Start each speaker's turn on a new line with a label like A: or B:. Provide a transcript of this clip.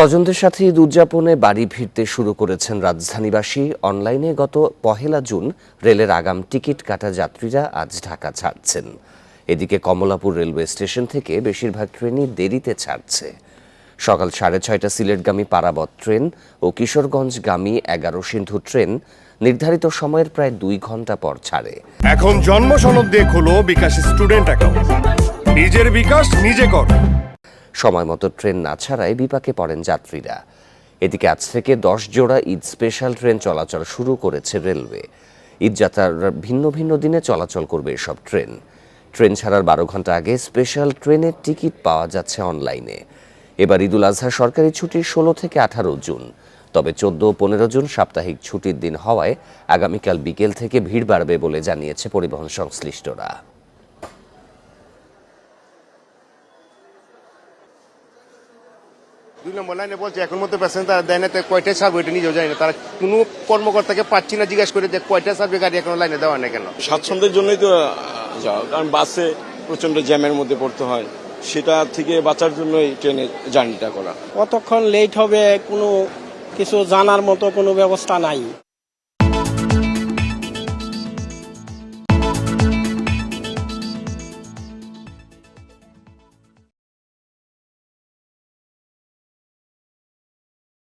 A: স্বজনদের সাথে ঈদ উদযাপনে বাড়ি ফিরতে শুরু করেছেন রাজধানীবাসী। অনলাইনে গত 1 জুন রেলের আগাম টিকিট কাটা যাত্রীরা আজ ঢাকা ছাড়ছেন। এদিকে কমলাপুর রেলওয়ে স্টেশন থেকে বেশিরভাগ ট্রেনই দেরিতে ছাড়ছে। সকাল 6:30 সিলেটগামী পারাবত ট্রেন ও কিশোরগঞ্জগামী 11 সিন্ধু ট্রেন নির্ধারিত সময়ের প্রায় 2 ঘন্টা পর ছাড়ে।
B: এখন জন্ম সনদ দিয়ে খোলো বিকাশ স্টুডেন্ট অ্যাকাউন্ট। নিজের বিকাশ নিজে কর।
A: সময় মতো ট্রেন না ছাড়ায় বিপাকে পড়েন যাত্রীরা। এদিকে আজ থেকে 10 জোড়া ঈদ স্পেশাল ট্রেন চলাচল শুরু করেছে রেলওয়ে। ঈদ যাত্রার ভিন্ন ভিন্ন দিনে চলাচল করবে এসব ট্রেন। ট্রেন ছাড়ার 12 ঘন্টা আগে স্পেশাল ট্রেনের টিকিট পাওয়া যাচ্ছে অনলাইনে। এবার ঈদুল আজহা সরকারি ছুটি 16 থেকে 18 জুন। তবে 14 ও 15 জুন সাপ্তাহিক ছুটির দিন হওয়ায় আগামীকাল বিকেল থেকে ভিড় বাড়বে বলে জানিয়েছে পরিবহন সংশ্লিষ্টরা।
C: 2 নম্বর লাইনে বলছে এখন মতো প্যাসেঞ্জার দেয় না, কয়টায় ছাড়বো এটা নিজেও জানি না। তারা কোনো কর্মকর্তাকে পাচ্ছি না জিজ্ঞাসা করে যে কয়টায় ছাড়বে গাড়ি, এখন লাইনে দেওয়া না কেন।
D: স্বাচ্ছন্দ্যের জন্যই তো যাওয়া, কারণ বাসে প্রচন্ড জ্যামের মধ্যে পড়তে হয়, সেটা থেকে বাঁচার জন্যই ট্রেনে জার্নিটা করা।
E: কতক্ষণ লেট হবে কোনো কিছু জানার মতো কোনো ব্যবস্থা নাই।